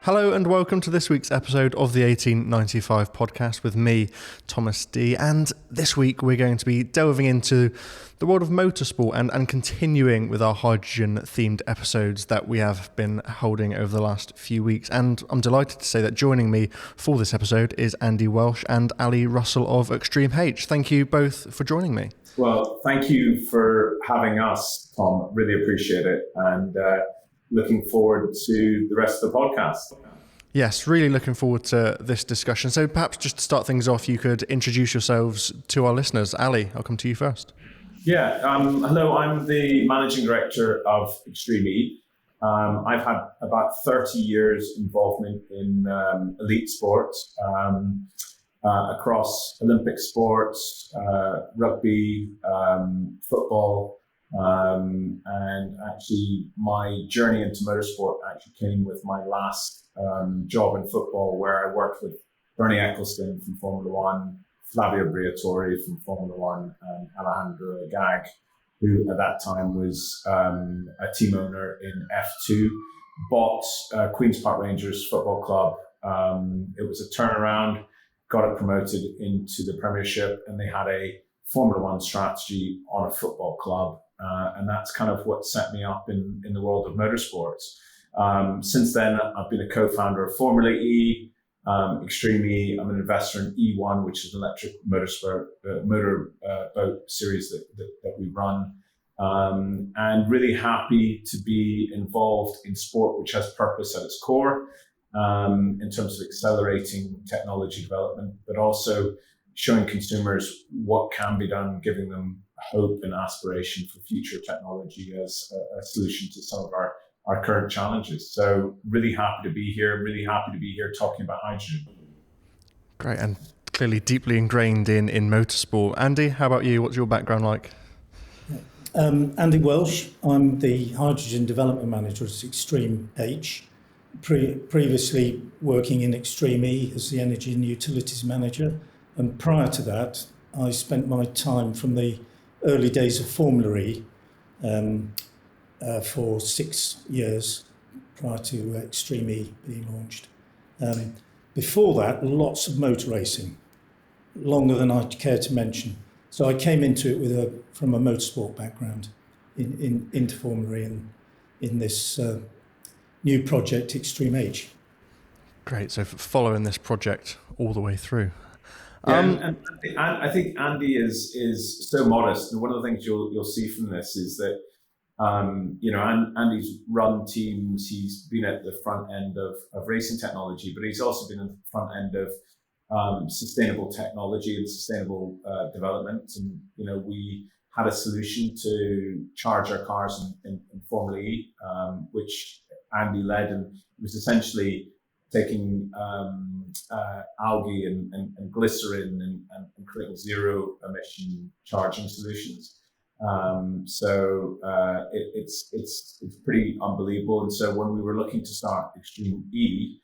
Hello and welcome to this week's episode of the 1895 podcast with me, Thomas D. And this week we're going to be delving into the world of motorsport and continuing with our hydrogen-themed episodes that we have been holding over the last few weeks. And I'm delighted to say that joining me for this episode is Andy Welch and Ali Russell of Extreme H. Thank you both for joining me. Well, thank you for having us, Tom. Really appreciate it. And looking forward to the rest of the podcast. Yes, really looking forward to this discussion. So perhaps just to start things off, you could introduce yourselves to our listeners. Ali, I'll come to you first. Yeah, hello, I'm the Managing Director of Extreme E. I've had about 30 years involvement in elite sports across Olympic sports, rugby, football, and actually my journey into motorsport actually came with my last job in football, where I worked with Bernie Ecclestone from Formula One, Flavio Briatore from Formula One, and Alejandro Agag, who at that time was a team owner in F2, bought Queen's Park Rangers Football Club. It was a turnaround, got it promoted into the Premiership, and they had a Formula One strategy on a football club. And that's kind of what set me up in the world of motorsports. Since then, I've been a co-founder of Formula E, Extreme E. I'm an investor in E1, which is an electric motorboat series that we run. And really happy to be involved in sport, which has purpose at its core, in terms of accelerating technology development, but also showing consumers what can be done, giving them hope and aspiration for future technology as a solution to some of our current challenges. So really happy to be here talking about hydrogen. Great, and clearly deeply ingrained in motorsport. Andy, how about you? What's your background like? Andy Welch. I'm the Hydrogen Development Manager at Extreme H. Previously working in Extreme E as the Energy and Utilities Manager. And prior to that, I spent my time from the early days of Formula E for 6 years prior to Extreme E being launched. Before that, lots of motor racing, longer than I'd care to mention. So I came into it from a motorsport background into Formula E and in this new project, Extreme H. Great, so following this project all the way through. And I think Andy is so modest, and one of the things you'll see from this is that Andy's run teams. He's been at the front end of racing technology, but he's also been at the front end of sustainable technology and sustainable development. And we had a solution to charge our cars in Formula E, which Andy led, and it was essentially taking algae and glycerin and creating zero emission charging solutions. It's pretty unbelievable. And so when we were looking to start Extreme E,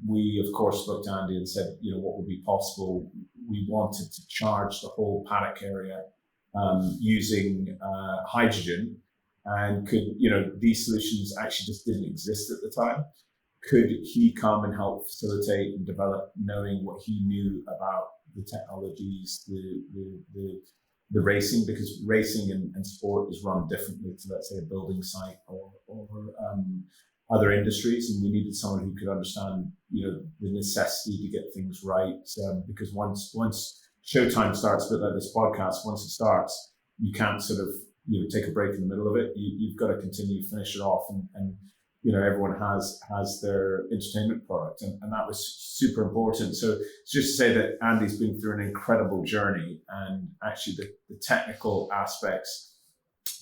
we of course looked at Andy and said, what would be possible? We wanted to charge the whole paddock area using hydrogen, and these solutions actually just didn't exist at the time. Could he come and help facilitate and develop, knowing what he knew about the technologies, the racing, because racing and sport is run differently to, let's say, a building site or other industries, and we needed someone who could understand, the necessity to get things right, because once showtime starts, a bit like this podcast, once it starts, you can't sort of take a break in the middle of it. You've got to continue, finish it off, and everyone has their entertainment product, and that was super important. So it's just to say that Andy's been through an incredible journey, and actually the technical aspects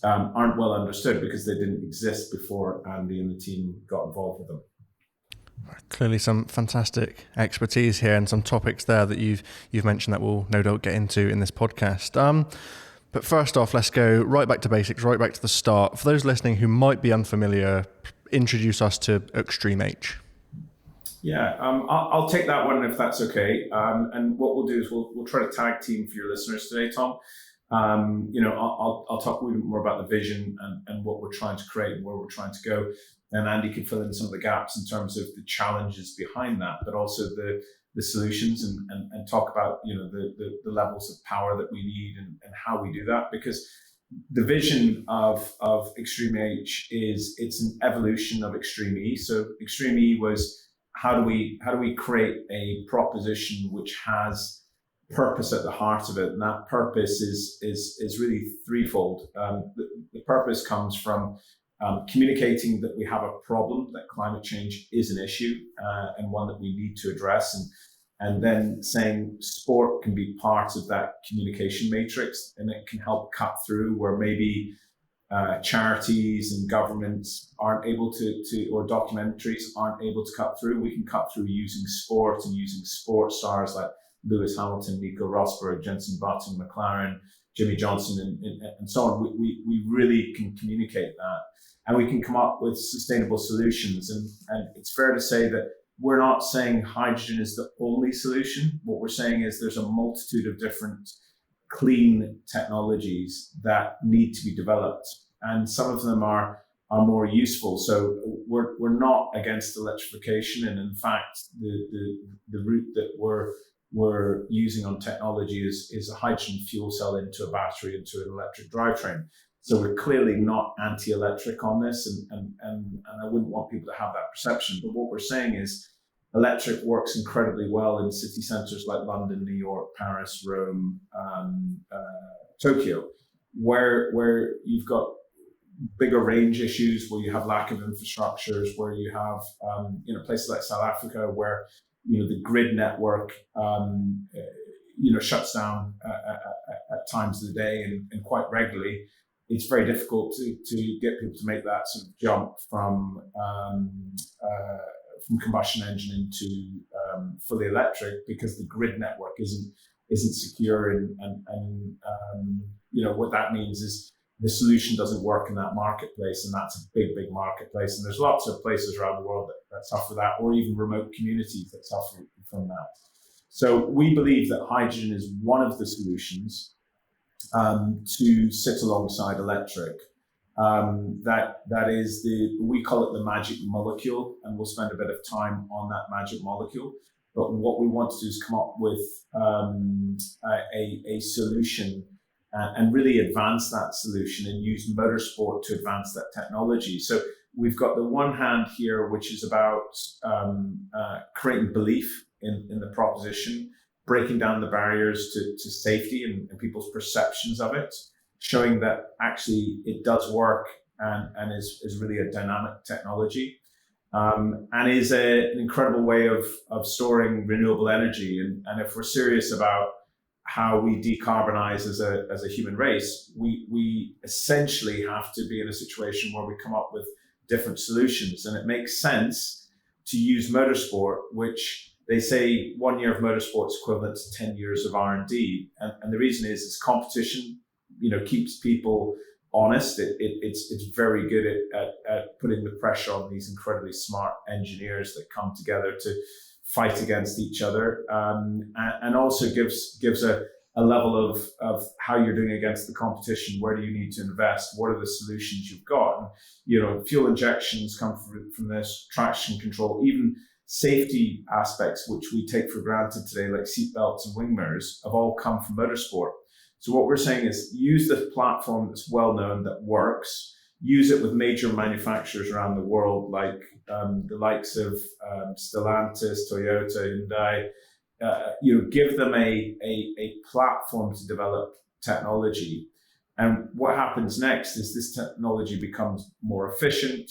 aren't well understood because they didn't exist before Andy and the team got involved with them. Clearly some fantastic expertise here and some topics there that you've mentioned that we'll no doubt get into in this podcast. But first off, let's go right back to basics, right back to the start. For those listening who might be unfamiliar, introduce us to Extreme H. Yeah, I'll take that one if that's okay. And what we'll do is we'll try to tag team for your listeners today, Tom. I'll talk a little bit more about the vision and what we're trying to create and where we're trying to go. And Andy can fill in some of the gaps in terms of the challenges behind that, but also the solutions and talk about, the levels of power that we need and how we do that. Because the vision of Extreme H it's an evolution of Extreme E. So Extreme E was how do we create a proposition which has purpose at the heart of it, and that purpose is really threefold. The purpose comes from communicating that we have a problem, that climate change is an issue and one that we need to address, and then saying sport can be part of that communication matrix, and it can help cut through where maybe charities and governments aren't able to, or documentaries aren't able to cut through. We can cut through using sport and using sports stars like Lewis Hamilton, Nico Rosberg, Jenson Button, McLaren, Jimmy Johnson, and so on. We really can communicate that, and we can come up with sustainable solutions. And it's fair to say that we're not saying hydrogen is the only solution. What we're saying is there's a multitude of different clean technologies that need to be developed, and some of them are more useful. So we're not against electrification, and in fact, the route that we're using on technology is a hydrogen fuel cell into a battery, into an electric drivetrain. So we're clearly not anti-electric on this, and I wouldn't want people to have that perception. But what we're saying is electric works incredibly well in city centres like London, New York, Paris, Rome, Tokyo, where you've got bigger range issues, where you have lack of infrastructures, where you have places like South Africa where the grid network shuts down at times of the day and quite regularly. It's very difficult to get people to make that sort of jump from combustion engine into fully electric, because the grid network isn't secure, and what that means is the solution doesn't work in that marketplace, and that's a big marketplace. And there's lots of places around the world that suffer that, or even remote communities that suffer from that. So we believe that hydrogen is one of the solutions to sit alongside electric. That is we call it the magic molecule, and we'll spend a bit of time on that magic molecule. But what we want to do is come up with a solution and really advance that solution and use motorsport to advance that technology. So we've got the one hand here, which is about creating belief in the proposition, breaking down the barriers to safety and people's perceptions of it, showing that actually it does work and is really a dynamic technology, and is an incredible way of storing renewable energy. And if we're serious about how we decarbonize as a human race, we essentially have to be in a situation where we come up with different solutions. And it makes sense to use motorsport, which they say 1 year of motorsport is equivalent to 10 years of R&D. And the reason is it's competition, keeps people honest. It's very good at putting the pressure on these incredibly smart engineers that come together to fight against each other, and also gives a level of how you're doing against the competition. Where do you need to invest? What are the solutions you've got? And, fuel injections come from this, traction control, even safety aspects, which we take for granted today, like seatbelts and wing mirrors, have all come from motorsport. So what we're saying is use this platform that's well known, that works, use it with major manufacturers around the world, like the likes of Stellantis, Toyota, Hyundai. Give them a platform to develop technology. And what happens next is this technology becomes more efficient.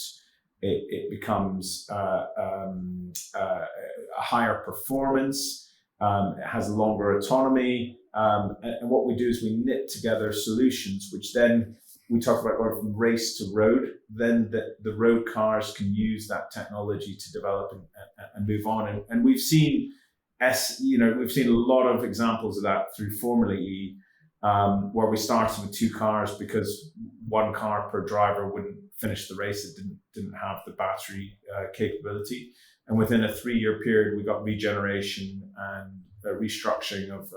It becomes a higher performance. It has longer autonomy. And what we do is we knit together solutions, which then we talk about going from race to road. Then the road cars can use that technology to develop and move on. And we've seen we've seen a lot of examples of that through Formula E, where we started with 2 cars because 1 car per driver wouldn't finish the race. It didn't have the battery capability. And within a 3-year period, we got regeneration and a restructuring of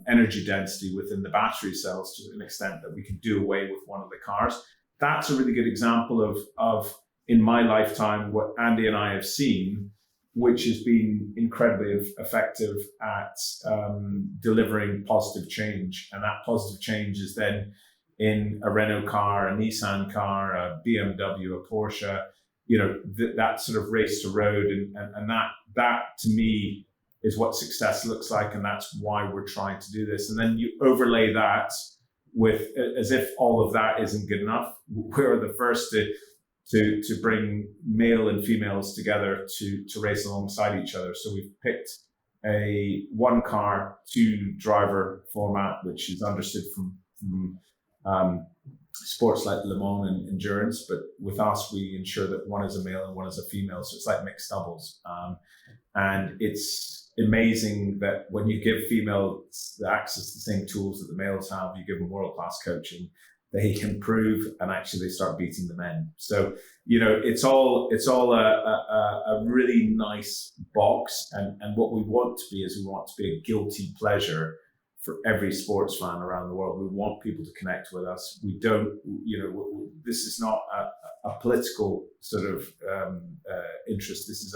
energy density within the battery cells to an extent that we can do away with one of the cars. That's a really good example of in my lifetime what Andy and I have seen, which has been incredibly effective at delivering positive change. And that positive change is then in a Renault car, a Nissan car, a BMW, a Porsche, that sort of race to road. And that to me is what success looks like. And that's why we're trying to do this. And then you overlay that with, as if all of that isn't good enough, we're the first to bring male and females together to race alongside each other. So we've picked a one car, two driver format, which is understood from sports like Le Mans and endurance. But with us, we ensure that one is a male and one is a female. So it's like mixed doubles. And it's amazing that when you give females the access to the same tools that the males have, you give them world-class coaching, they improve and actually they start beating the men. So, it's all a really nice box. And what we want to be is we want to be a guilty pleasure for every sports fan around the world. We want people to connect with us. We don't, this is not a political sort of interest. This is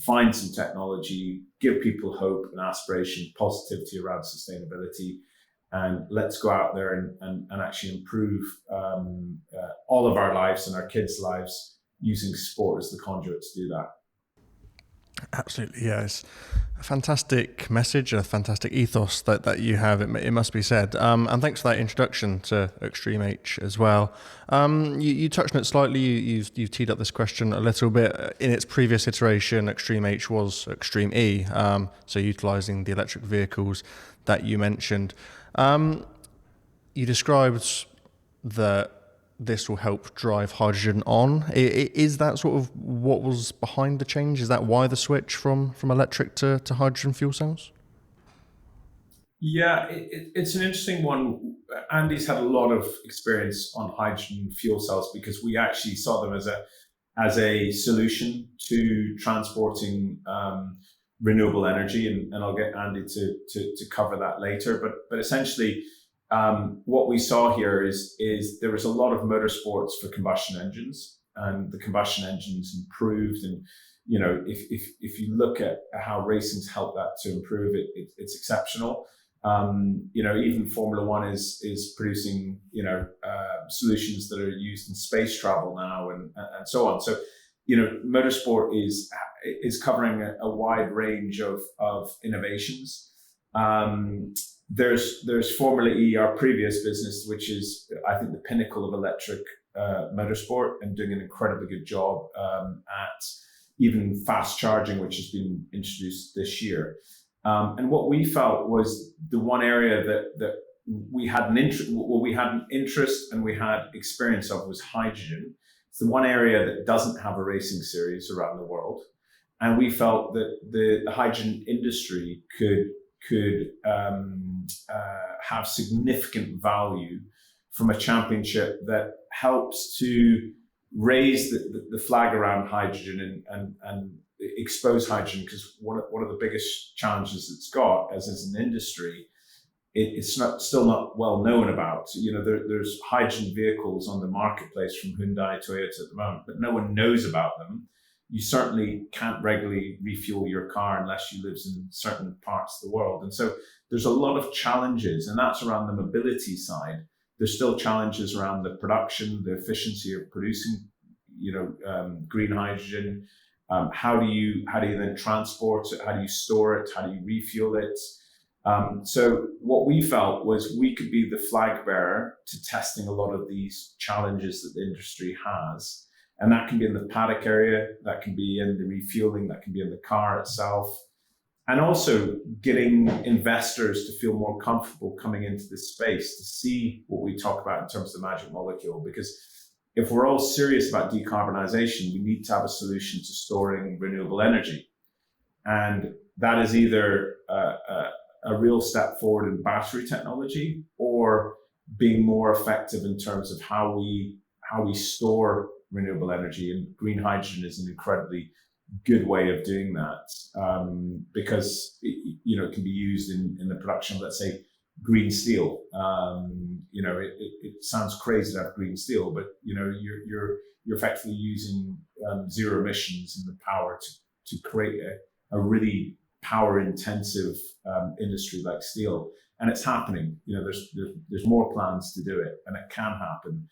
find some technology, give people hope and aspiration, positivity around sustainability, and let's go out there and actually improve all of our lives and our kids' lives using sport as the conduit to do that. Absolutely, yes. A fantastic message, a fantastic ethos that you have, it must be said. And thanks for that introduction to Extreme H as well. You touched on it slightly, you've teed up this question a little bit. In its previous iteration, Extreme H was Extreme E, so utilising the electric vehicles that you mentioned. You described that this will help drive hydrogen on. Is that sort of what was behind the change? Is that why the switch from electric to hydrogen fuel cells? Yeah, it's an interesting one. Andy's had a lot of experience on hydrogen fuel cells because we actually saw them as a solution to transporting renewable energy, and I'll get Andy to cover that later. But essentially, what we saw here is there was a lot of motorsports for combustion engines, and the combustion engines improved. And if you look at how racing's helped that to improve, it's exceptional. Even Formula One is producing solutions that are used in space travel now, and so on. So motorsport is covering a wide range of innovations. There's Formula E, our previous business, which is, I think, the pinnacle of electric motorsport and doing an incredibly good job at even fast charging, which has been introduced this year. And what we felt was the one area that we had an interest and we had experience of was hydrogen. It's the one area that doesn't have a racing series around the world. And we felt that the hydrogen industry could have significant value from a championship that helps to raise the flag around hydrogen and expose hydrogen, because one of the biggest challenges it's got as an industry, it's still not well known about. There's hydrogen vehicles on the marketplace from Hyundai, Toyota at the moment, but no one knows about them. You certainly can't regularly refuel your car unless you live in certain parts of the world. And so there's a lot of challenges, and that's around the mobility side. There's still challenges around the production, the efficiency of producing, green hydrogen. How do you then transport it? How do you store it? How do you refuel it? So what we felt was we could be the flag bearer to testing a lot of these challenges that the industry has. And that can be in the paddock area, that can be in the refueling, that can be in the car itself. And also getting investors to feel more comfortable coming into this space to see what we talk about in terms of the magic molecule. Because if we're all serious about decarbonization, we need to have a solution to storing renewable energy. And that is either a real step forward in battery technology or being more effective in terms of how we store renewable energy, and green hydrogen is an incredibly good way of doing that, because it can be used in the production of, let's say, green steel. It sounds crazy to have green steel, but you're effectively using zero emissions and the power to create a really power intensive industry like steel, and it's happening. There's more plans to do it, and it can happen.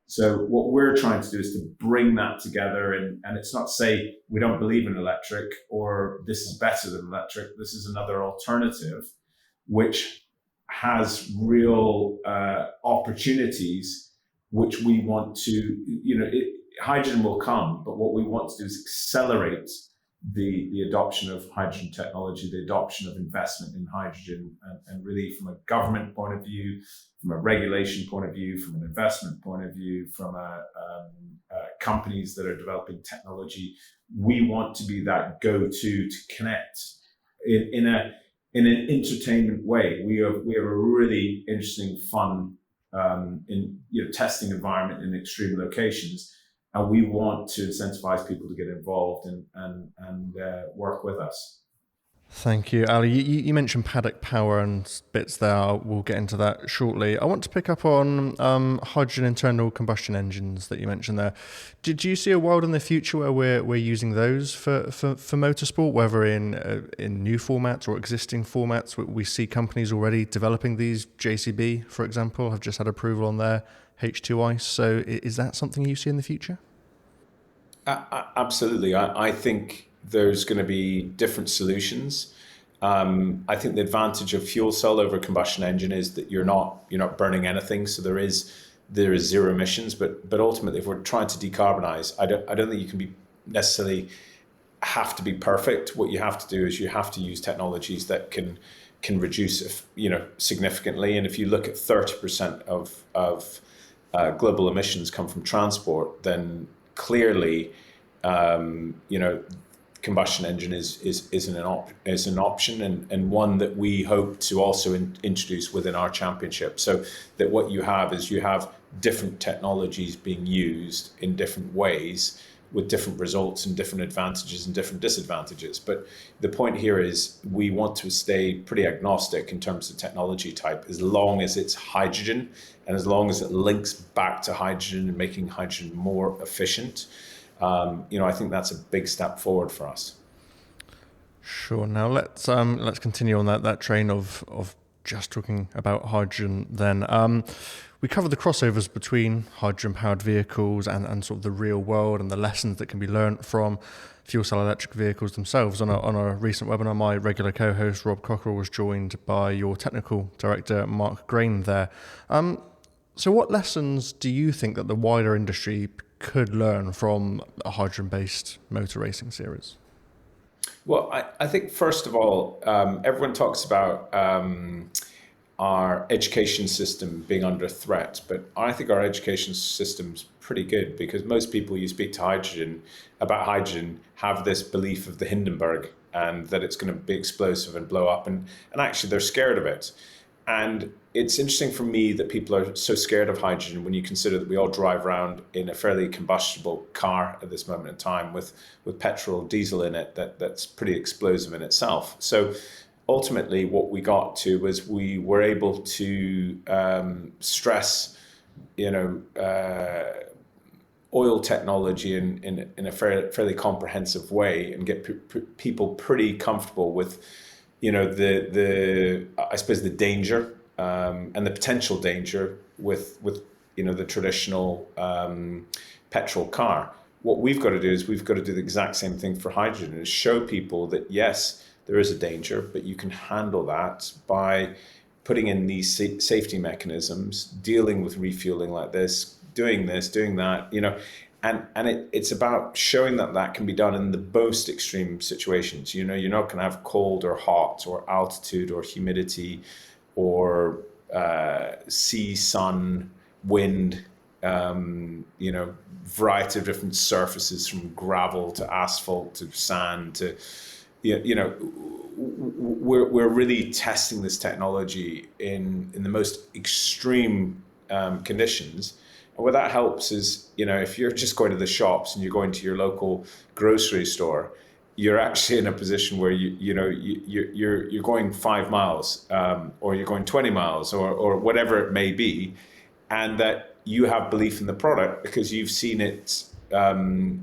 So what we're trying to do is to bring that together, and it's not to say we don't believe in electric or this is better than electric. This is another alternative which has real opportunities, which we want to, hydrogen will come, but what we want to do is accelerate the adoption of hydrogen technology, the adoption of investment in hydrogen, and really from a government point of view, from a regulation point of view, from an investment point of view, from companies that are developing technology. We want to be that go-to to connect in an entertainment way. We have a really interesting, fun testing environment in extreme locations. And we want to incentivize people to get involved and work with us. Thank you, Ali. You mentioned paddock power and bits there. We'll get into that shortly. I want to pick up on hydrogen internal combustion engines that you mentioned there. Did you see a world in the future where we're using those for motorsport, whether in new formats or existing formats? We see companies already developing these. JCB, for example, have just had approval on their H2 ICE. So is that something you see in the future? Absolutely. I think there's going to be different solutions. I think the advantage of fuel cell over combustion engine is that you're not burning anything, so there is zero emissions. But ultimately, if we're trying to decarbonize, I don't think you can be necessarily have to be perfect. What you have to do is you have to use technologies that can reduce significantly. And if you look at 30% of global emissions come from transport, then clearly combustion engine is an option, and one that we hope to also introduce within our championship, so that what you have is different technologies being used in different ways with different results and different advantages and different disadvantages. But the point here is we want to stay pretty agnostic in terms of technology type, as long as it's hydrogen and as long as it links back to hydrogen and making hydrogen more efficient. I think that's a big step forward for us. Sure. Now let's continue on that train of just talking about hydrogen. Then we covered the crossovers between hydrogen-powered vehicles and sort of the real world and the lessons that can be learnt from fuel cell electric vehicles themselves. On a recent webinar, my regular co-host Rob Cockerell was joined by your technical director Mark Grain there. So what lessons do you think that the wider industry could learn from a hydrogen-based motor racing series? Well, I think first of all, everyone talks about our education system being under threat, but I think our education system's pretty good, because most people you speak to about hydrogen have this belief of the Hindenburg and that it's going to be explosive and blow up, and actually they're scared of it. And it's interesting for me that people are so scared of hydrogen when you consider that we all drive around in a fairly combustible car at this moment in time with petrol, diesel in it, that's pretty explosive in itself. So ultimately what we got to was we were able to stress, oil technology in a fairly comprehensive way and get people pretty comfortable with I suppose the danger and the potential danger with the traditional petrol car. What we've got to do is we've got to do the exact same thing for hydrogen, and show people that yes, there is a danger, but you can handle that by putting in these safety mechanisms, dealing with refueling like this, doing that, And it's about showing that can be done in the most extreme situations. You're not going to have cold or hot or altitude or humidity or sea, sun, wind, variety of different surfaces, from gravel to asphalt to sand to, we're really testing this technology in the most extreme conditions. And what that helps is, if you're just going to the shops and you're going to your local grocery store, you're actually in a position where you're going 5 miles, or you're going 20 miles, or whatever it may be, and that you have belief in the product because you've seen it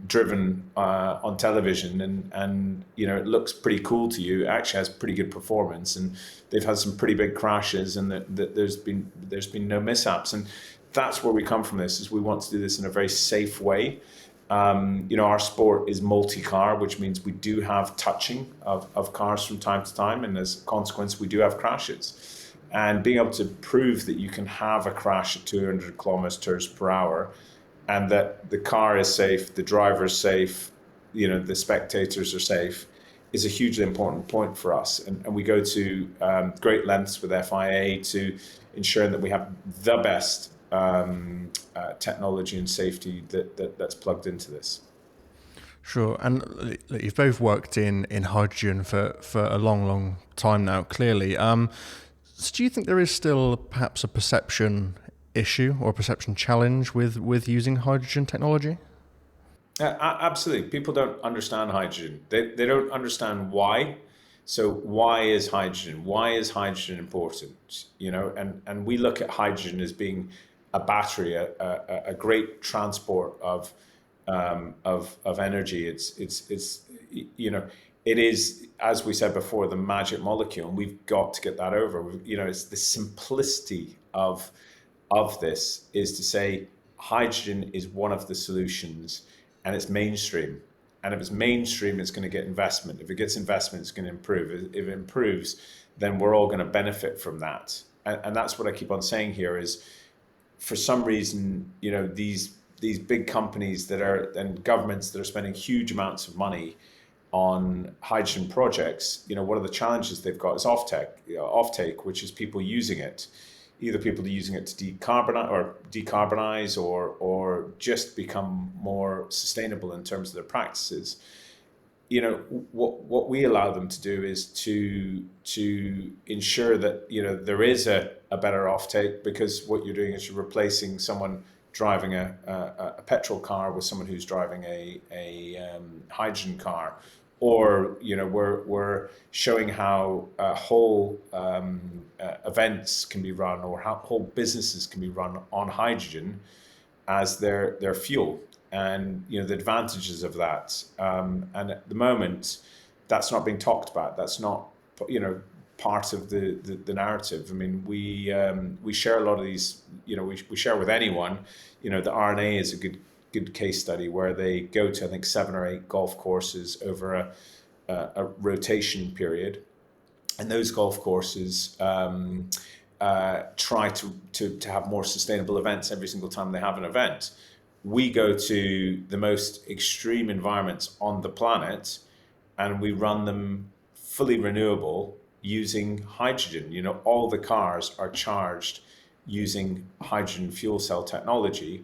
driven on television, and it looks pretty cool to you. It actually has pretty good performance, and they've had some pretty big crashes, and that there's been no mishaps. And that's where we come from. This is we want to do this in a very safe way. Our sport is multi-car, which means we do have touching of cars from time to time, and as a consequence, we do have crashes. And being able to prove that you can have a crash at 200 kilometers per hour, and that the car is safe, the driver is safe, the spectators are safe, is a hugely important point for us. And we go to great lengths with FIA to ensuring that we have the best technology and safety that's plugged into this. Sure. And you've both worked in hydrogen for a long time now, clearly. So do you think there is still perhaps a perception issue or a perception challenge with using hydrogen technology? Absolutely. People don't understand hydrogen. They don't understand why. So why is hydrogen? Why is hydrogen important? And we look at hydrogen as being a battery, a great transport of energy. It is, as we said before, the magic molecule, and we've got to get that over. It's the simplicity of this is to say hydrogen is one of the solutions, and it's mainstream. And if it's mainstream, it's going to get investment. If it gets investment, it's going to improve. If it improves, then we're all going to benefit from that. And that's what I keep on saying here is, for some reason, these big companies and governments that are spending huge amounts of money on hydrogen projects, one of the challenges they've got is offtake, which is people using it. Either people are using it to decarbonize or just become more sustainable in terms of their practices. What we allow them to do is to ensure that there is a better offtake, because what you're doing is you're replacing someone driving a petrol car with someone who's driving a hydrogen car. Or we're showing how whole events can be run, or how whole businesses can be run on hydrogen as their fuel, and the advantages of that. And at the moment, that's not being talked about. That's not part of the narrative. I mean, we share a lot of these. We share with anyone. The RNA is a good case study where they go to, I think, 7 or 8 golf courses over a rotation period, and those golf courses try to have more sustainable events every single time they have an event. We go to the most extreme environments on the planet, and we run them fully renewable using hydrogen. All the cars are charged using hydrogen fuel cell technology.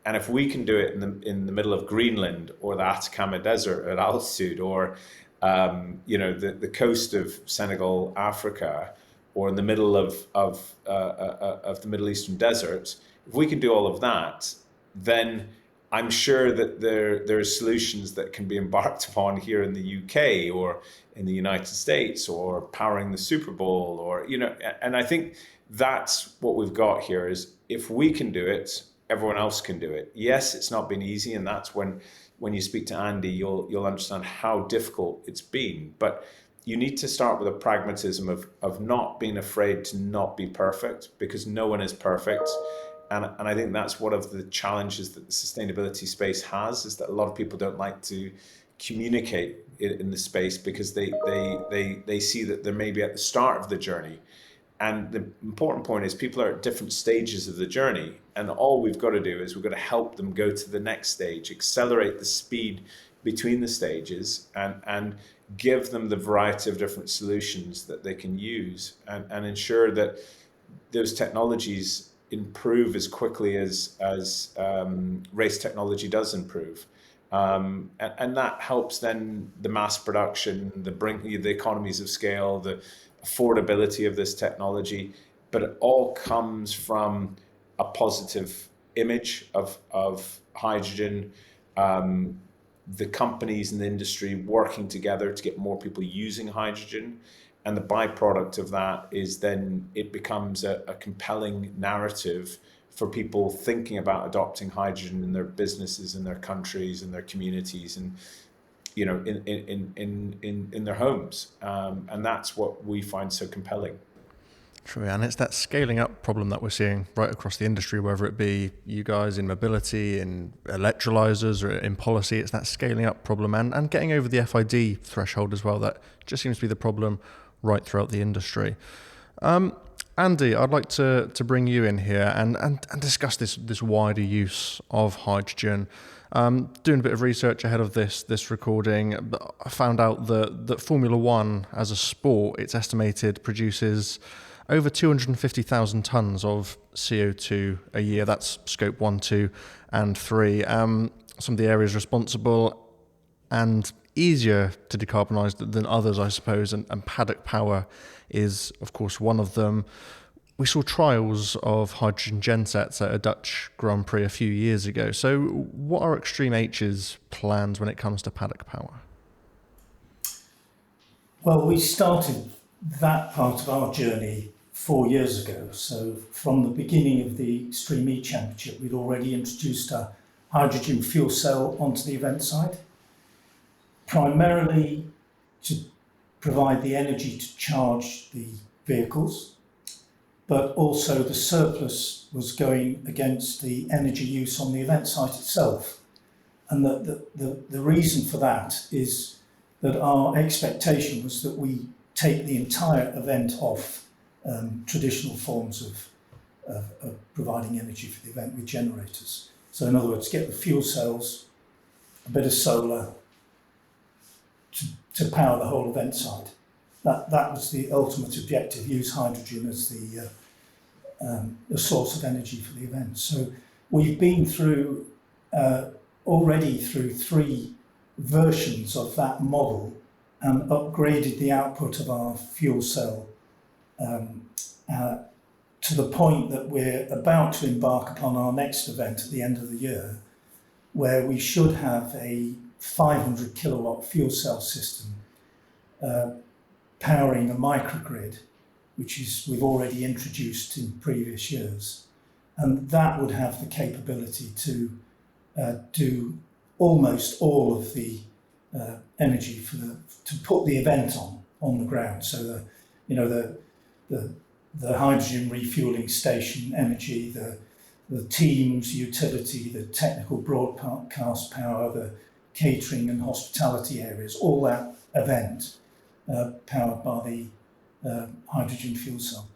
And if we can do it in the middle of Greenland or the Atacama Desert at altitude, or the coast of Senegal, Africa, or in the middle of the Middle Eastern desert, if we can do all of that, then I'm sure that there are solutions that can be embarked upon here in the UK or in the United States, or powering the Super Bowl, or and I think that's what we've got here is, if we can do it, everyone else can do it. Yes, it's not been easy, and that's when you speak to Andy, you'll understand how difficult it's been. But you need to start with a pragmatism of not being afraid to not be perfect, because no one is perfect. And I think that's one of the challenges that the sustainability space has, is that a lot of people don't like to communicate in the space, because they see that they're maybe at the start of the journey. And the important point is, people are at different stages of the journey, and all we've got to do is we've got to help them go to the next stage, accelerate the speed between the stages, and give them the variety of different solutions that they can use, and ensure that those technologies improve as quickly as race technology does improve. And that helps then the mass production, the economies of scale, the affordability of this technology, but it all comes from a positive image of hydrogen, the companies in the industry working together to get more people using hydrogen. And the byproduct of that is then it becomes a compelling narrative for people thinking about adopting hydrogen in their businesses, in their countries, in their communities, and in their homes. And that's what we find so compelling. True, and it's that scaling up problem that we're seeing right across the industry, whether it be you guys in mobility, in electrolyzers, or in policy. It's that scaling up problem and getting over the FID threshold as well. That just seems to be the problem right throughout the industry. Andy, I'd like to bring you in here and discuss this wider use of hydrogen. Doing a bit of research ahead of this recording, I found out that Formula One as a sport, it's estimated produces over 250,000 tonnes of CO2 a year. That's scope 1, 2 and 3. Some of the areas responsible and easier to decarbonise than others, I suppose, and paddock power is, of course, one of them. We saw trials of hydrogen gensets at a Dutch Grand Prix a few years ago. So what are Extreme H's plans when it comes to paddock power? Well, we started that part of our journey 4 years ago. So from the beginning of the Extreme E Championship, we'd already introduced a hydrogen fuel cell onto the event side, primarily to provide the energy to charge the vehicles, but also the surplus was going against the energy use on the event site itself. And the reason for that is that our expectation was that we take the entire event off traditional forms of providing energy for the event with generators. So in other words, get the fuel cells, a bit of solar to power the whole event side. That was the ultimate objective, use hydrogen as the source of energy for the event. So we've been through already through 3 versions of that model and upgraded the output of our fuel cell to the point that we're about to embark upon our next event at the end of the year, where we should have a 500 kilowatt fuel cell system powering a microgrid, which is we've already introduced in previous years, and that would have the capability to do almost all of the energy to put the event on the ground. So the hydrogen refueling station energy, the team's utility, the technical broadcast power, the catering and hospitality areas, all that event powered by the hydrogen fuel cell.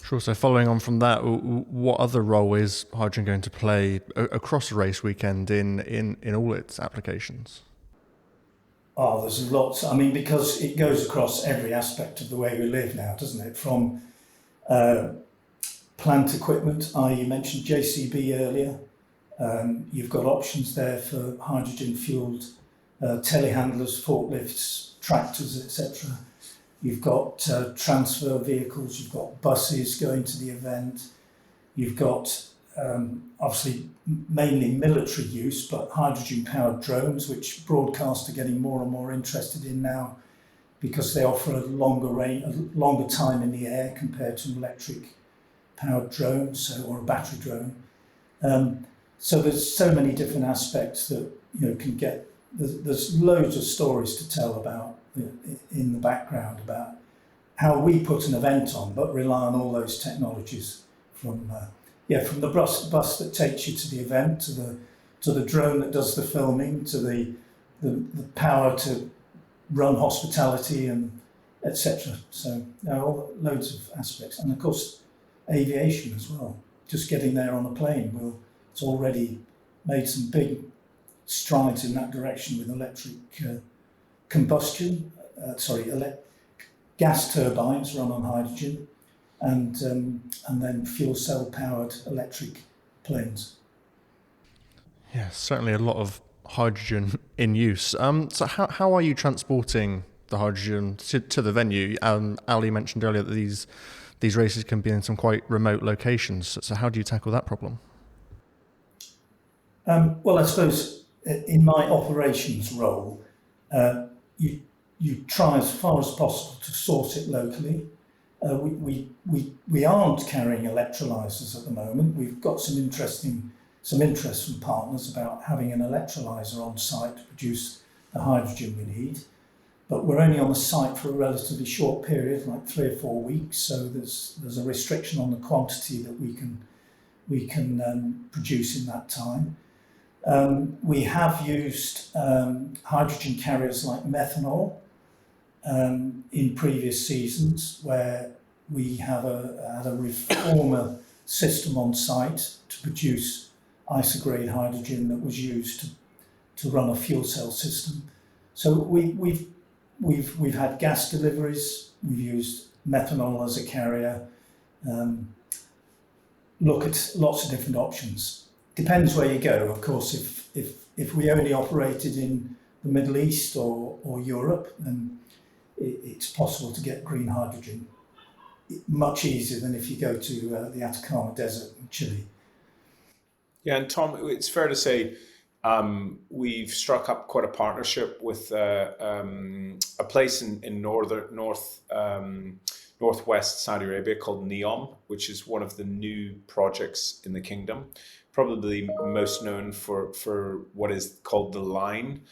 Sure. So following on from that, what other role is hydrogen going to play across the race weekend in all its applications? Oh, there's lots. I mean, because it goes across every aspect of the way we live now, doesn't it? From plant equipment, you mentioned JCB earlier. You've got options there for hydrogen-fueled telehandlers, forklifts, tractors, etc. You've got transfer vehicles, you've got buses going to the event, you've got obviously mainly military use, but hydrogen-powered drones, which broadcasts are getting more and more interested in now because they offer a longer range, a longer time in the air compared to an electric-powered drone, or a battery drone. So there's so many different aspects that can get. There's loads of stories to tell about in the background about how we put an event on, but rely on all those technologies from the bus that takes you to the event, to the drone that does the filming, to the power to run hospitality and etc. So loads of aspects, and of course aviation as well. Just getting there on a plane, it's already made some big strides in that direction with electric combustion. Gas turbines run on hydrogen, and then fuel cell powered electric planes. Yeah, certainly a lot of hydrogen in use. So how are you transporting the hydrogen to the venue? Ali mentioned earlier that these races can be in some quite remote locations. So how do you tackle that problem? Well, I suppose in my operations role, you try as far as possible to source it locally. We aren't carrying electrolyzers at the moment. We've got some interest from partners about having an electrolyzer on site to produce the hydrogen we need. But we're only on the site for a relatively short period, like 3 or 4 weeks. So there's a restriction on the quantity that we can produce in that time. We have used hydrogen carriers like methanol in previous seasons, where we have had a reformer system on site to produce ISO-grade hydrogen that was used to run a fuel cell system. So we've had gas deliveries. We've used methanol as a carrier. Look at lots of different options. Depends where you go. Of course, if we only operated in the Middle East or Europe, then it's possible to get green hydrogen much easier than if you go to the Atacama Desert in Chile. Yeah, and Tom, it's fair to say we've struck up quite a partnership with a place in northwest Saudi Arabia called NEOM, which is one of the new projects in the kingdom, probably most known for what is called the Line,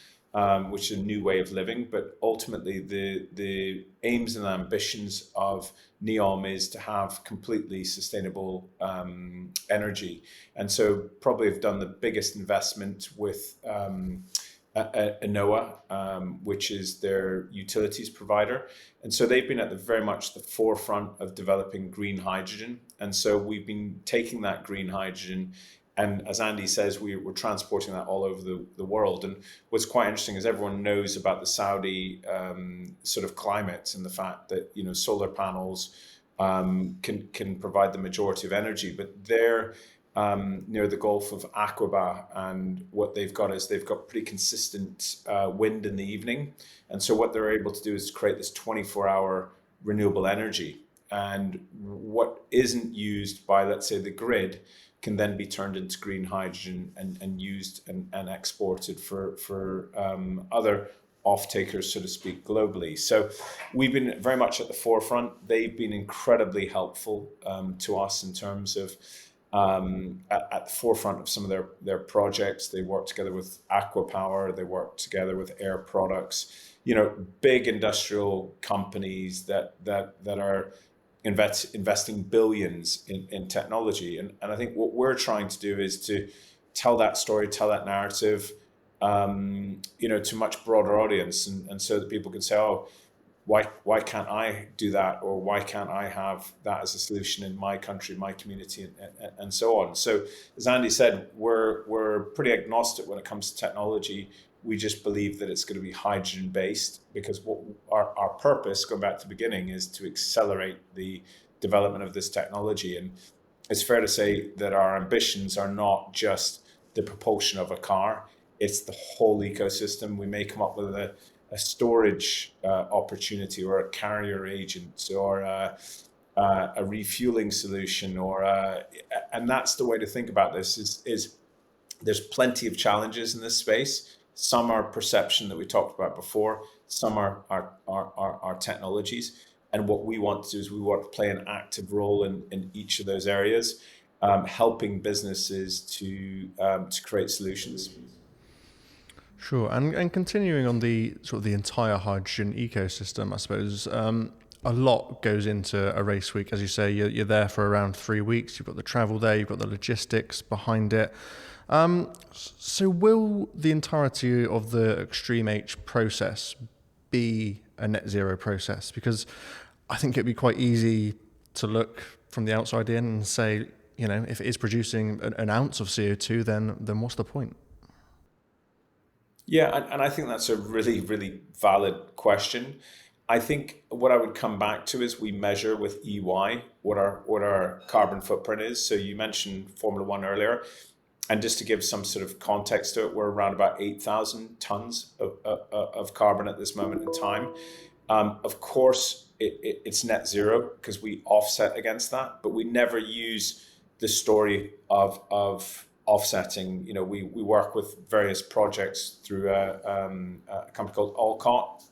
which is a new way of living. But ultimately, the aims and ambitions of NEOM is to have completely sustainable energy. And so probably have done the biggest investment with Enoa, which is their utilities provider. And so they've been at very much the forefront of developing green hydrogen. And so we've been taking that green hydrogen, and as Andy says, we're transporting that all over the world. And what's quite interesting is everyone knows about the Saudi sort of climate and the fact that, you know, solar panels can provide the majority of energy, but they're near the Gulf of Aqaba, and what they've got is they've got pretty consistent wind in the evening. And so what they're able to do is create this 24-hour renewable energy. And what isn't used by, let's say, the grid can then be turned into green hydrogen and used and exported for other off-takers, so to speak, globally. So we've been very much at the forefront. They've been incredibly helpful to us in terms of at the forefront of some of their projects. They work together with Aqua Power. They work together with Air Products, you know, big industrial companies that are investing billions in technology. And I think what we're trying to do is to tell that story, tell that narrative, you know, to a much broader audience. And so that people can say, oh, why can't I do that? Or why can't I have that as a solution in my country, my community, and so on. So as Andy said, we're pretty agnostic when it comes to technology. We just believe that it's going to be hydrogen based, because what our purpose, going back to the beginning, is to accelerate the development of this technology. And it's fair to say that our ambitions are not just the propulsion of a car, it's the whole ecosystem. We may come up with a storage opportunity, or a carrier agent, or a refueling solution, and that's the way to think about this. Is there's plenty of challenges in this space. Some are perception that we talked about before. Some are technologies. And what we want to do is we want to play an active role in each of those areas, helping businesses to create solutions. Sure, and continuing on the sort of the entire hydrogen ecosystem, I suppose a lot goes into a race week. As you say, you're there for around 3 weeks. You've got the travel there, you've got the logistics behind it. So will the entirety of the Extreme H process be a net zero process? Because I think it'd be quite easy to look from the outside in and say, you know, if it is producing an ounce of CO2, then what's the point? Yeah, and I think that's a really, really valid question. I think what I would come back to is we measure with EY what our carbon footprint is. So you mentioned Formula One earlier. And just to give some sort of context to it, we're around about 8,000 tons of carbon at this moment in time. Of course, it's net zero because we offset against that, but we never use the story of offsetting. We work with various projects through a company called Alcott,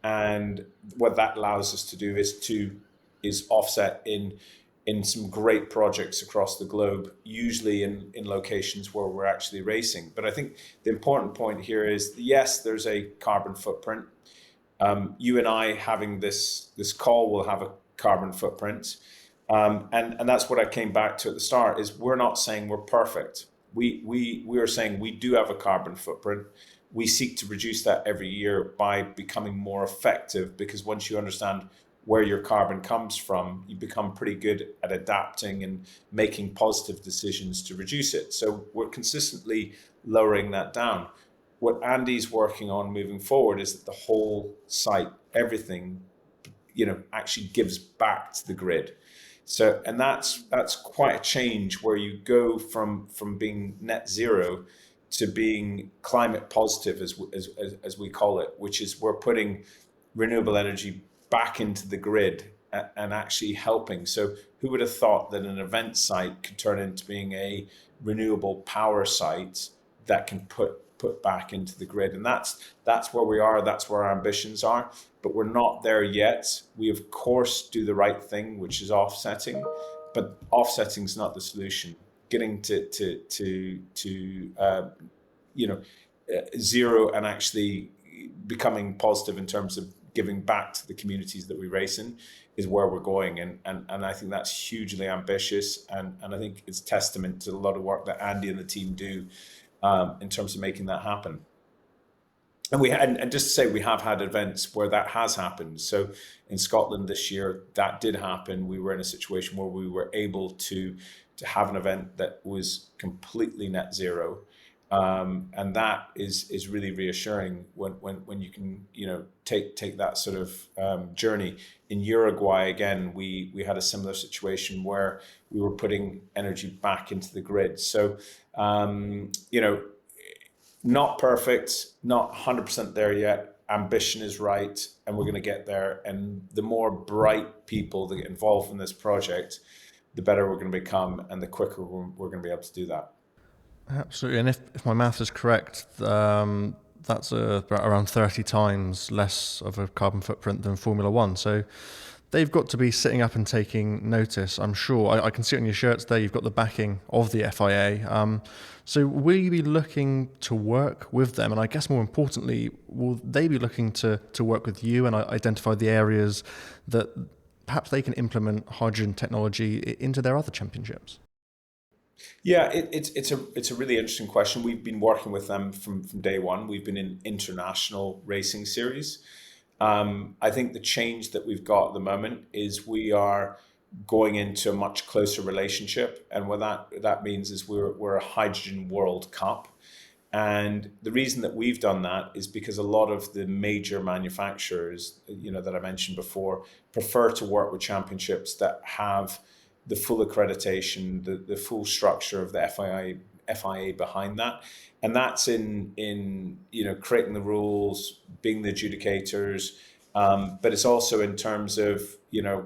and what that allows us to do is offset in some great projects across the globe, usually in locations where we're actually racing. But I think the important point here is, yes, there's a carbon footprint. You and I having this call will have a carbon footprint. And that's what I came back to at the start, is we're not saying we're perfect. We are saying we do have a carbon footprint. We seek to reduce that every year by becoming more effective, because once you understand where your carbon comes from, you become pretty good at adapting and making positive decisions to reduce it. So we're consistently lowering that down. What Andy's working on moving forward is that the whole site, everything, actually gives back to the grid. So, and that's quite a change, where you go from being net zero to being climate positive, as we call it, which is we're putting renewable energy back into the grid and actually helping. So who would have thought that an event site could turn into being a renewable power site that can put back into the grid? And that's where we are, that's where our ambitions are, but we're not there yet. We of course do the right thing, which is offsetting, but offsetting is not the solution. Getting to zero and actually becoming positive in terms of giving back to the communities that we race in is where we're going. And I think that's hugely ambitious. And I think it's testament to a lot of work that Andy and the team do in terms of making that happen. And just to say, we have had events where that has happened. So in Scotland this year, that did happen. We were in a situation where we were able to have an event that was completely net zero. And that is really reassuring when you can take that sort of journey. In Uruguay, again, we had a similar situation where we were putting energy back into the grid. So not perfect, not 100% there yet. Ambition is right, and we're going to get there. And the more bright people that get involved in this project, the better we're going to become, and the quicker we're going to be able to do that. Absolutely. And if my math is correct, that's around 30 times less of a carbon footprint than Formula One. So they've got to be sitting up and taking notice, I'm sure. I can see it on your shirts there, you've got the backing of the FIA. So will you be looking to work with them? And I guess more importantly, will they be looking to work with you and identify the areas that perhaps they can implement hydrogen technology into their other championships? Yeah, it's a really interesting question. We've been working with them from day one. We've been in international racing series. I think the change that we've got at the moment is we are going into a much closer relationship, and what that means is we're a hydrogen World Cup. And the reason that we've done that is because a lot of the major manufacturers, that I mentioned before, prefer to work with championships that have the full accreditation, the full structure of the FIA behind that. And that's in creating the rules, being the adjudicators, but it's also in terms of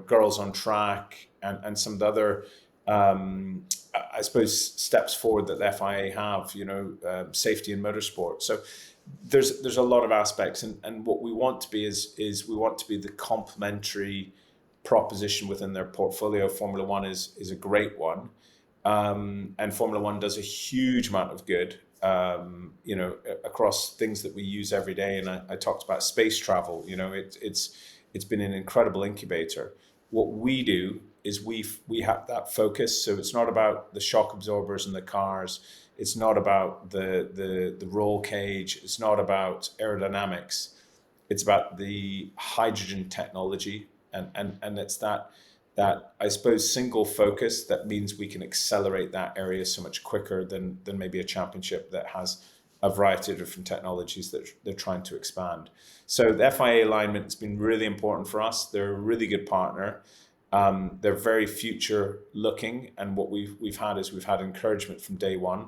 girls on track and some of the other I suppose steps forward that the FIA have, safety in motorsport. So there's a lot of aspects, and what we want to be is we want to be the complementary proposition within their portfolio. Formula One is a great one, and Formula One does a huge amount of good, across things that we use every day. And I talked about space travel. It's been an incredible incubator. What we do is we have that focus. So it's not about the shock absorbers in the cars. It's not about the roll cage. It's not about aerodynamics. It's about the hydrogen technology. And it's that I suppose single focus that means we can accelerate that area so much quicker than maybe a championship that has a variety of different technologies that they're trying to expand. So the FIA alignment has been really important for us. They're a really good partner. They're very future looking, and what we've had encouragement from day one,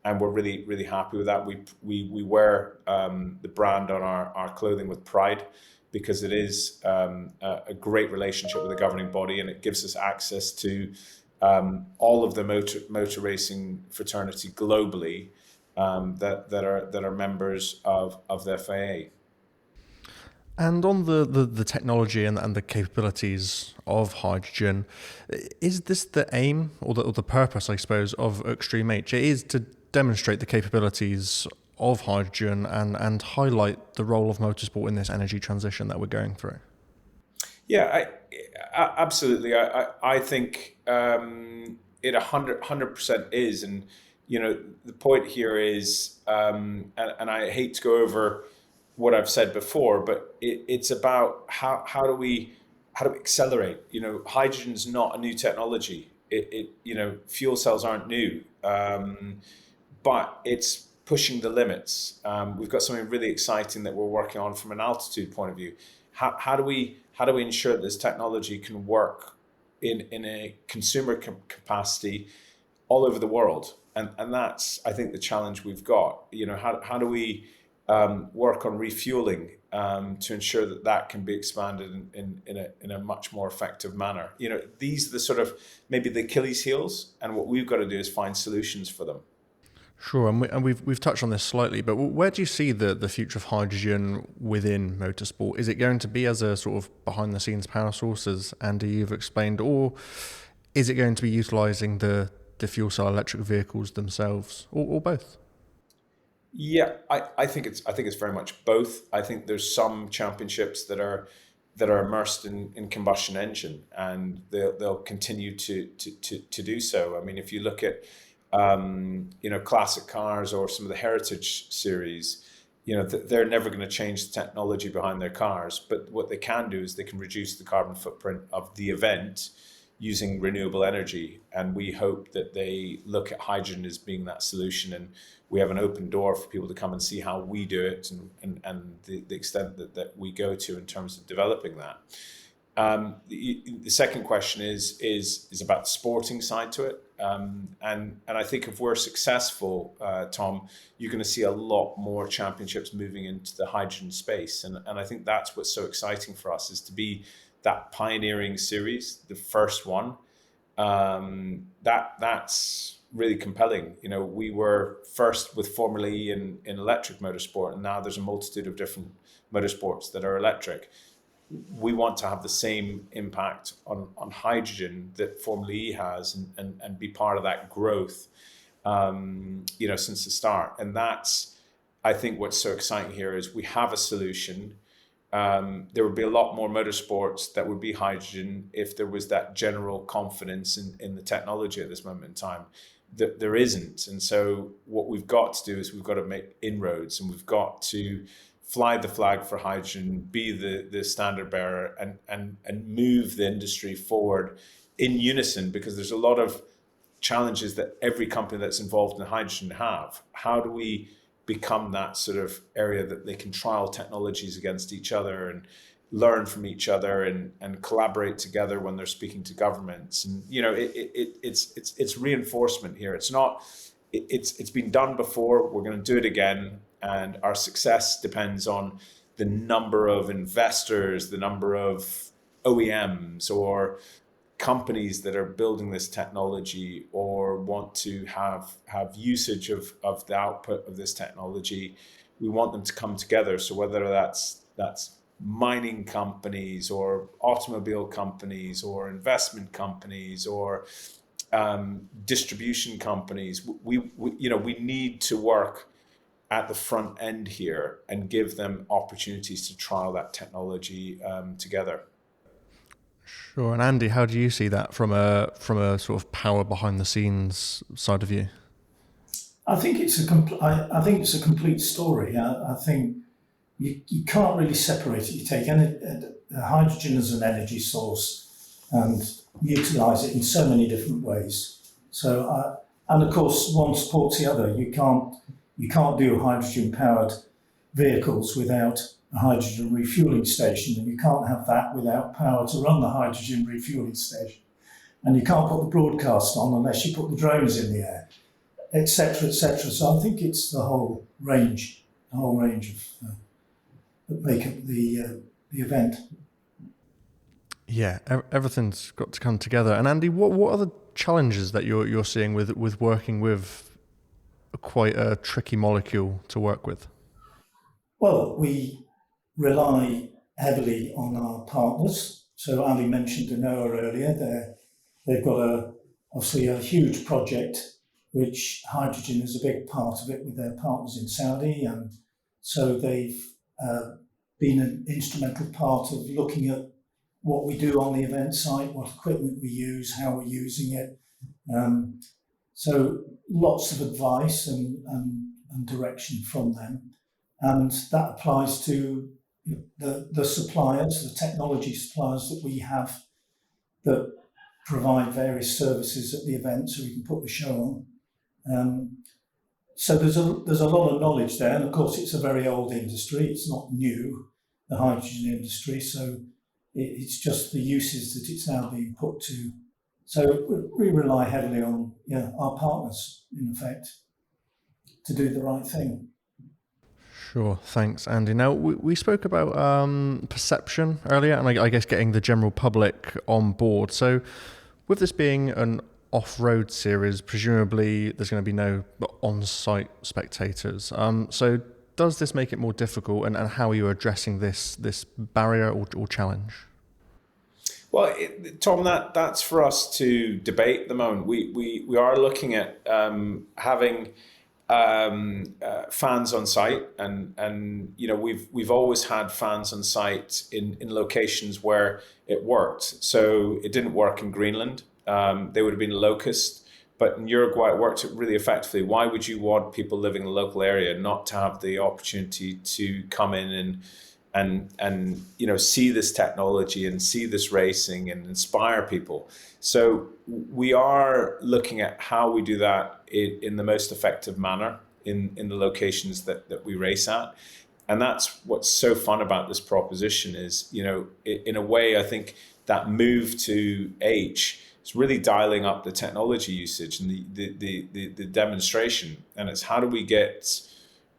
and we're really, really happy with that. We wear the brand on our clothing with pride, because it is a great relationship with the governing body, and it gives us access to all of the motor racing fraternity globally that are members of the FIA. And on the technology and the capabilities of hydrogen, is this the aim or the purpose, I suppose, of Extreme H? It is to demonstrate the capabilities of hydrogen and highlight the role of motorsport in this energy transition that we're going through. Yeah, absolutely. I think it 100% is, and the point here is, and I hate to go over what I've said before, but it's about how do we accelerate? Hydrogen's not a new technology. Fuel cells aren't new, but it's pushing the limits. We've got something really exciting that we're working on from an altitude point of view. How do we ensure that this technology can work in a consumer capacity all over the world? And that's, I think, the challenge we've got. How do we work on refueling to ensure that can be expanded in a much more effective manner? These are the sort of maybe the Achilles heels, and what we've got to do is find solutions for them. Sure, and we've touched on this slightly, but where do you see the future of hydrogen within motorsport? Is it going to be as a sort of behind-the-scenes power source, as Andy, you've explained, or is it going to be utilising the fuel cell electric vehicles themselves, or both? Yeah, I think it's very much both. I think there's some championships that are immersed in combustion engine, and they'll continue to do so. I mean, if you look at classic cars or some of the heritage series, they're never going to change the technology behind their cars. But what they can do is they can reduce the carbon footprint of the event using renewable energy. And we hope that they look at hydrogen as being that solution. And we have an open door for people to come and see how we do it and the extent that we go to in terms of developing that. The second question is about the sporting side to it, and I think if we're successful, Tom, you're going to see a lot more championships moving into the hydrogen space, and I think that's what's so exciting for us, is to be that pioneering series, the first one. That's really compelling. We were first with Formula E in electric motorsport, and now there's a multitude of different motorsports that are electric. We want to have the same impact on hydrogen that Formula E has, and be part of that growth, since the start. And that's, I think, what's so exciting here is we have a solution. There would be a lot more motorsports that would be hydrogen if there was that general confidence in the technology at this moment in time. There isn't. And so what we've got to do is we've got to make inroads, and we've got to fly the flag for hydrogen, be the standard bearer, and move the industry forward in unison, because there's a lot of challenges that every company that's involved in hydrogen have. How do we become that sort of area that they can trial technologies against each other and learn from each other and collaborate together when they're speaking to governments? And it's reinforcement here. It's been done before. We're going to do it again. And our success depends on the number of investors, the number of OEMs or companies that are building this technology or want to have usage of the output of this technology. We want them to come together. So whether that's mining companies or automobile companies or investment companies or distribution companies, we need to work at the front end here and give them opportunities to trial that technology together. Sure. And Andy, how do you see that from a sort of power behind the scenes side of you? I think it's a complete story. I think you can't really separate it. You take hydrogen as an energy source and utilize it in so many different ways. So, and of course, one supports the other. You can't do hydrogen-powered vehicles without a hydrogen refueling station, and you can't have that without power to run the hydrogen refueling station. And you can't put the broadcast on unless you put the drones in the air, etc., etc. So I think it's the whole range of that make up the event. Yeah, everything's got to come together. And Andy, what are challenges that you're seeing with working with quite a tricky molecule to work with? Well, we rely heavily on our partners. So Ali mentioned Denoa earlier. They've got obviously a huge project, which hydrogen is a big part of it with their partners in Saudi. And so they've been an instrumental part of looking at what we do on the event site, what equipment we use, how we're using it. So lots of advice and direction from them. And that applies to the suppliers, the technology suppliers that we have that provide various services at the event so we can put the show on. So there's a lot of knowledge there, and of course it's a very old industry. It's not new, the hydrogen industry. So it's just the uses that it's now being put to. So we rely heavily on our partners, in effect, to do the right thing. Sure, thanks, Andy. Now, we spoke about perception earlier, and I guess getting the general public on board. So with this being an off-road series, presumably there's going to be no on-site spectators. So does this make it more difficult, and how are you addressing this barrier or challenge? Well, Tom, that's for us to debate at the moment. We are looking at having fans on site, and we've always had fans on site in locations where it worked. So it didn't work in Greenland. They would have been locust, but in Uruguay it worked really effectively. Why would you want people living in the local area not to have the opportunity to come in and see this technology and see this racing and inspire people? So we are looking at how we do that in the most effective manner in the locations that we race at. And that's what's so fun about this proposition is, in a way, I think that move to H is really dialing up the technology usage and the demonstration. And it's how do we get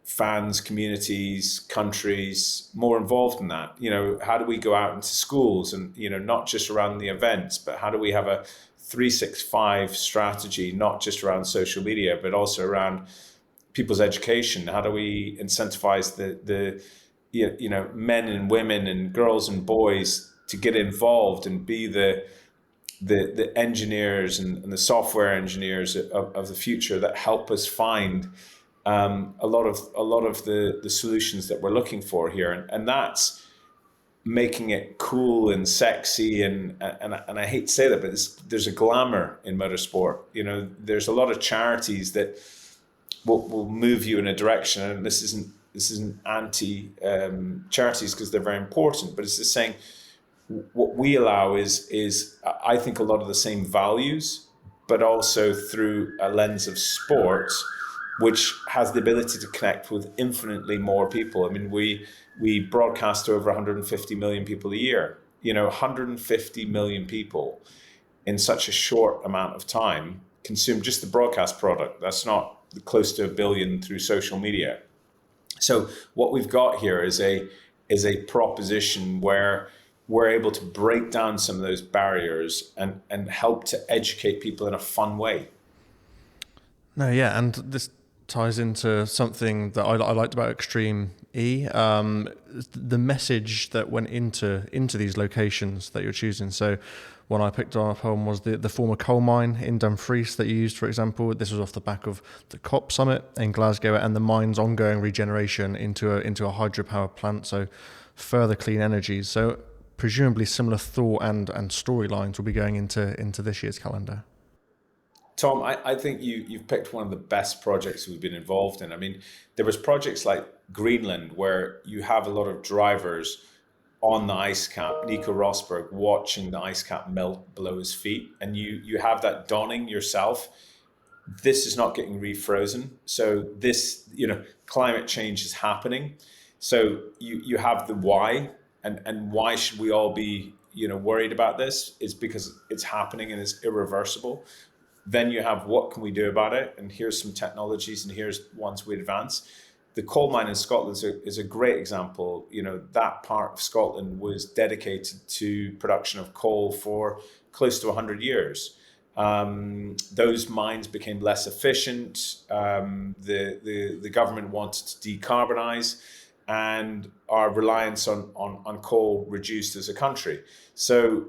fans, communities, countries more involved in that? How do we go out into schools and, not just around the events, but how do we have a 365 strategy, not just around social media, but also around people's education? How do we incentivize the men and women and girls and boys to get involved and be the engineers and the software engineers of the future that help us find a lot of the solutions that we're looking for here, and that's making it cool and sexy and I hate to say that, but there's a glamour in motorsport. There's a lot of charities that will move you in a direction, and this isn't anti charities because they're very important, but it's just saying what we allow is I think a lot of the same values, but also through a lens of sports, which has the ability to connect with infinitely more people. I mean, we broadcast to over 150 million people a year. 150 million people in such a short amount of time consume just the broadcast product. That's not close to 1 billion through social media. So what we've got here is a proposition where we're able to break down some of those barriers and help to educate people in a fun way. No, yeah, and this ties into something that I liked about Extreme E, the message that went into these locations that you're choosing. So one I picked up on was the former coal mine in Dumfries that you used, for example. This was off the back of the COP summit in Glasgow and the mine's ongoing regeneration into a hydropower plant, so further clean energies. So presumably similar thought and storylines will be going into this year's calendar. Tom, I think you've picked one of the best projects we've been involved in. I mean, there was projects like Greenland where you have a lot of drivers on the ice cap, Nico Rosberg watching the ice cap melt below his feet, and you have that dawning yourself. This is not getting refrozen. So this, climate change is happening. So you have the why, and why should we all be, worried about this? Is because it's happening and it's irreversible. Then you have what can we do about it? And here's some technologies and here's ones we advance. The coal mine in Scotland is a great example. That part of Scotland was dedicated to production of coal for close to 100 years. Those mines became less efficient. The government wanted to decarbonize, and our reliance on coal reduced as a country. So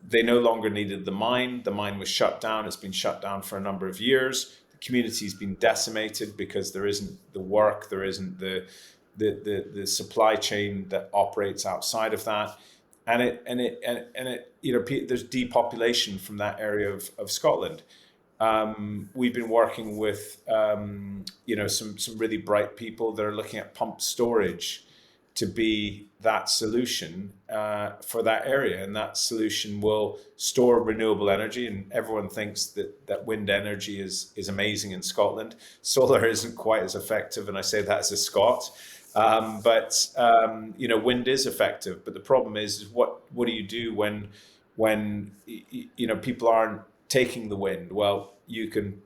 they no longer needed the mine. The mine was shut down. It's been shut down for a number of years. The community's been decimated because there isn't the work, there isn't the supply chain that operates outside of that. And there's depopulation from that area of Scotland. We've been working with some really bright people that are looking at pumped storage to be that solution for that area, and that solution will store renewable energy. And everyone thinks that wind energy is amazing in Scotland. Solar isn't quite as effective, and I say that as a Scot. But wind is effective. But the problem is what do you do when people aren't taking the wind? Well, you can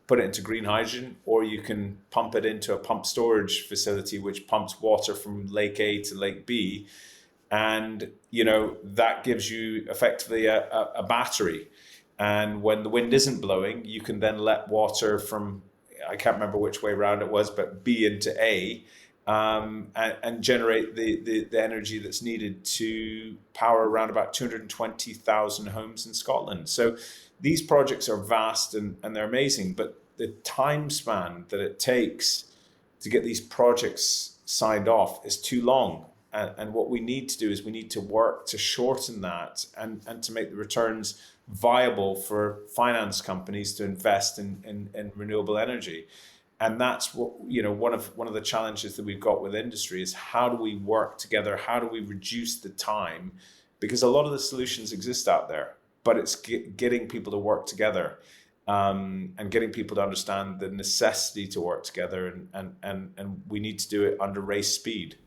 put it into green hydrogen, or you can pump it into a pump storage facility which pumps water from Lake A to Lake B, and that gives you effectively a battery. And when the wind isn't blowing, you can then let water from, I can't remember which way around it was, but B into A, and generate the energy that's needed to power around about 220,000 homes in Scotland. So these projects are vast and they're amazing, but the time span that it takes to get these projects signed off is too long. And what we need to do is we need to work to shorten that and to make the returns viable for finance companies to invest in renewable energy. And that's what, one of the challenges that we've got with industry is how do we work together? How do we reduce the time? Because a lot of the solutions exist out there, but it's getting people to work together, and getting people to understand the necessity to work together, and we need to do it under race speed.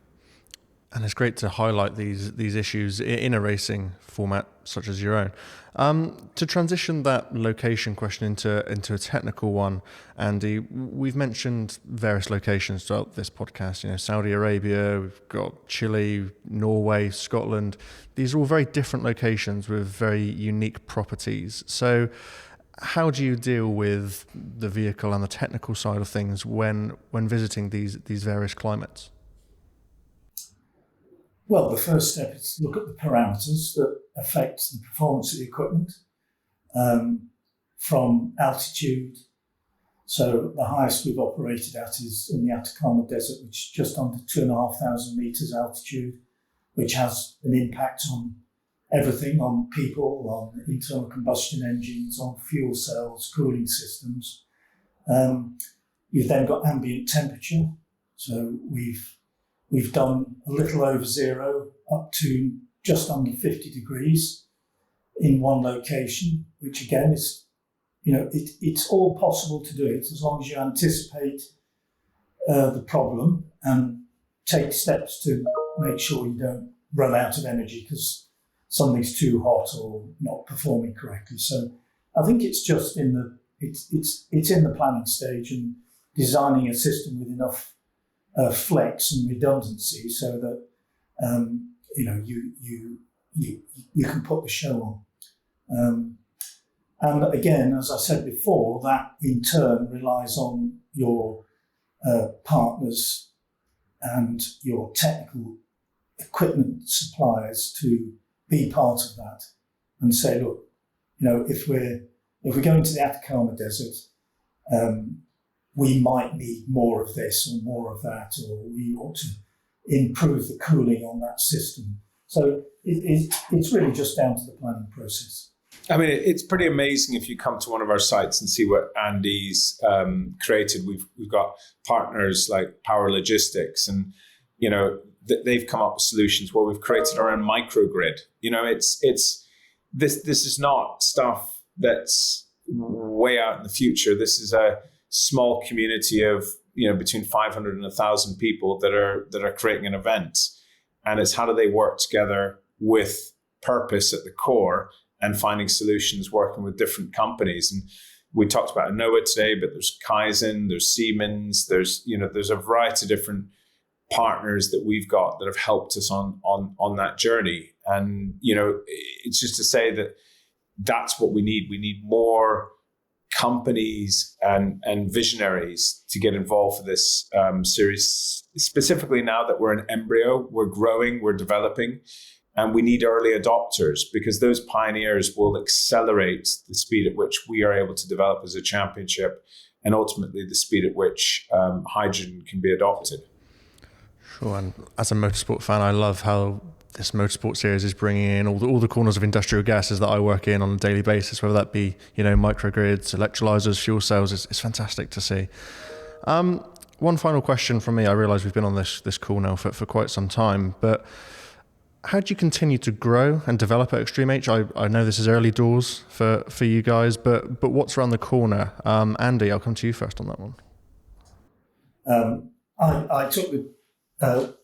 And it's great to highlight these issues in a racing format such as your own. To transition that location question into a technical one, Andy, we've mentioned various locations throughout this podcast. Saudi Arabia, we've got Chile, Norway, Scotland. These are all very different locations with very unique properties. So how do you deal with the vehicle and the technical side of things when visiting these various climates? Well, the first step is to look at the parameters that affect the performance of the equipment, from altitude. So the highest we've operated at is in the Atacama Desert, which is just under 2,500 meters altitude, which has an impact on everything, on people, on internal combustion engines, on fuel cells, cooling systems. You've then got ambient temperature. So we've done a little over zero up to just under 50 degrees in one location, which again is, it's all possible to do it as long as you anticipate the problem and take steps to make sure you don't run out of energy because something's too hot or not performing correctly. So I think it's just in the planning stage and designing a system with enough flex and redundancy so that you can put the show on. And again, as I said before, that in turn relies on your partners and your technical equipment suppliers to be part of that and say, look, if we're going to the Atacama Desert, we might need more of this or more of that, or we ought to improve the cooling on that system. So it's really just down to the planning process. I mean, it's pretty amazing if you come to one of our sites and see what Andy's created. We've got partners like Power Logistics, and they've come up with solutions where we've created our own microgrid. This is not stuff that's way out in the future. This is a small community of between 500 and 1,000 people that are creating an event, and it's how do they work together with purpose at the core and finding solutions working with different companies. And we talked about Anoa today, but there's Kaizen, there's Siemens, there's a variety of different partners that we've got that have helped us on that journey. And it's just to say that that's what we need. We need more companies and visionaries to get involved with this series, specifically now that we're an embryo, we're growing, we're developing, and we need early adopters, because those pioneers will accelerate the speed at which we are able to develop as a championship, and ultimately the speed at which hydrogen can be adopted. Sure, and as a motorsport fan, I love how this motorsport series is bringing in all the corners of industrial gases that I work in on a daily basis, whether that be, microgrids, electrolyzers, fuel cells. It's fantastic to see. One final question from me. I realise we've been on this call now for quite some time, but how do you continue to grow and develop at Extreme H? I know this is early doors for you guys, but what's around the corner? Andy, I'll come to you first on that one. I took the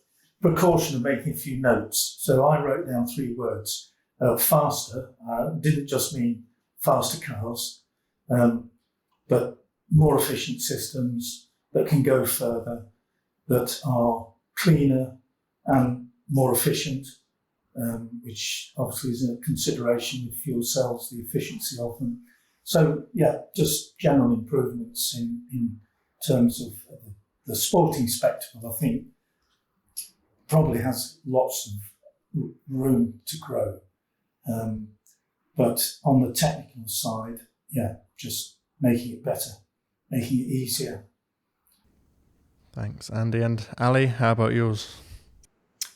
precaution of making a few notes. So I wrote down 3 words. Faster didn't just mean faster cars, but more efficient systems that can go further, that are cleaner and more efficient, which obviously is a consideration with fuel cells, the efficiency of them. So yeah, just general improvements in terms of the sporting spectacle, I think, probably has lots of room to grow. But on the technical side, yeah, just making it better, making it easier. Thanks, Andy. And Ali, how about yours?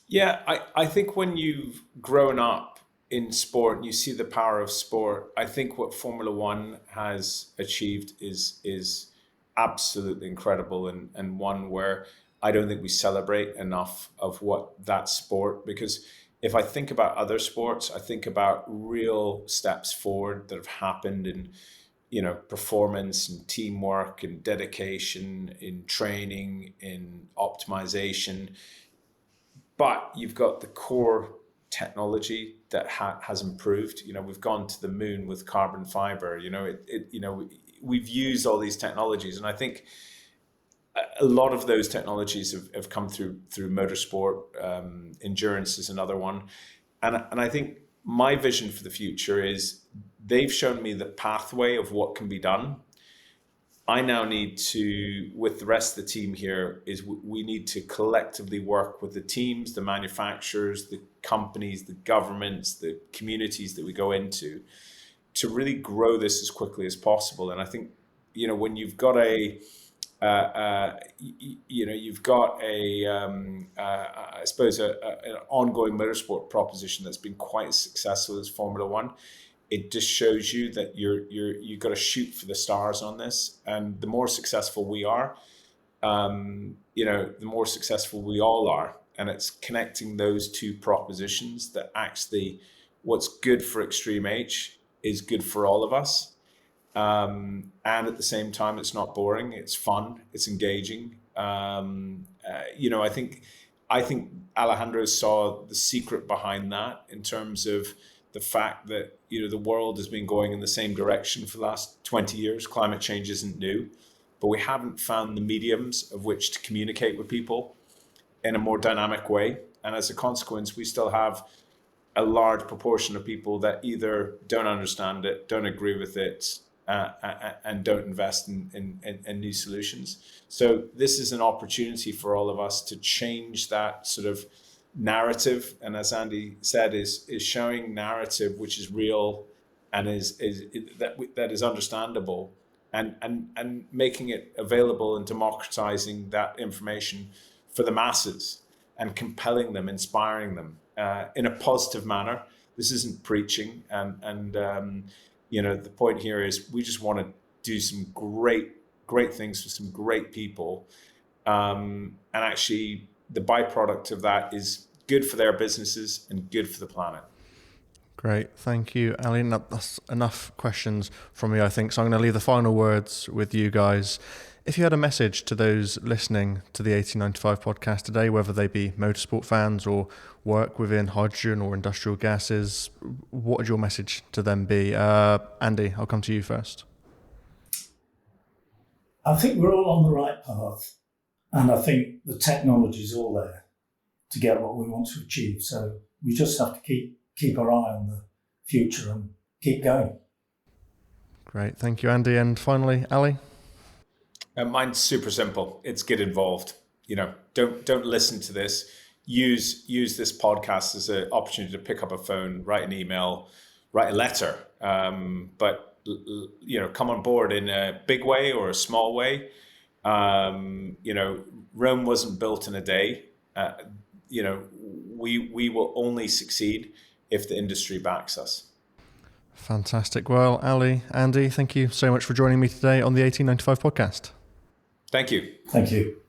Yeah, I think when you've grown up in sport and you see the power of sport, I think what Formula One has achieved is absolutely incredible, and one where I don't think we celebrate enough of what that sport, because if I think about other sports, I think about real steps forward that have happened in, performance and teamwork and dedication, in training, in optimization. But you've got the core technology that has improved. We've gone to the moon with carbon fiber. We've used all these technologies, and I think a lot of those technologies have come through motorsport. Endurance is another one, and I think my vision for the future is they've shown me the pathway of what can be done. I now need to, with the rest of the team here, is we need to collectively work with the teams, the manufacturers, the companies, the governments, the communities that we go into, to really grow this as quickly as possible. And I think, when you've got I suppose an ongoing motorsport proposition that's been quite as successful as Formula One, it just shows you that you've got to shoot for the stars on this. And the more successful we are, the more successful we all are. And it's connecting those two propositions that actually what's good for Extreme H is good for all of us. And at the same time, it's not boring. It's fun. It's engaging. I think Alejandro saw the secret behind that in terms of the fact that, the world has been going in the same direction for the last 20 years. Climate change isn't new, but we haven't found the mediums of which to communicate with people in a more dynamic way. And as a consequence, we still have a large proportion of people that either don't understand it, don't agree with it, and don't invest in new solutions. So this is an opportunity for all of us to change that sort of narrative, and as Andy said, is showing narrative which is real and that is understandable, and making it available and democratizing that information for the masses and compelling them, inspiring them in a positive manner. This isn't preaching, and the point here is we just want to do some great things for some great people, and actually the byproduct of that is good for their businesses and good for the planet. Great, thank you, Ali. That's enough questions from me, I think. So I'm going to leave the final words with you guys. If you had a message to those listening to the 1895 podcast today, whether they be motorsport fans or work within hydrogen or industrial gases, what would your message to them be? Andy, I'll come to you first. I think we're all on the right path, and I think the technology is all there to get what we want to achieve. So we just have to keep our eye on the future and keep going. Great. Thank you, Andy. And finally, Ali? Mine's super simple. It's get involved. Don't listen to this. Use this podcast as an opportunity to pick up a phone, write an email, write a letter. But come on board in a big way or a small way. Rome wasn't built in a day. We will only succeed if the industry backs us. Fantastic. Well, Ali, Andy, thank you so much for joining me today on the 1895 podcast. Thank you. Thank you.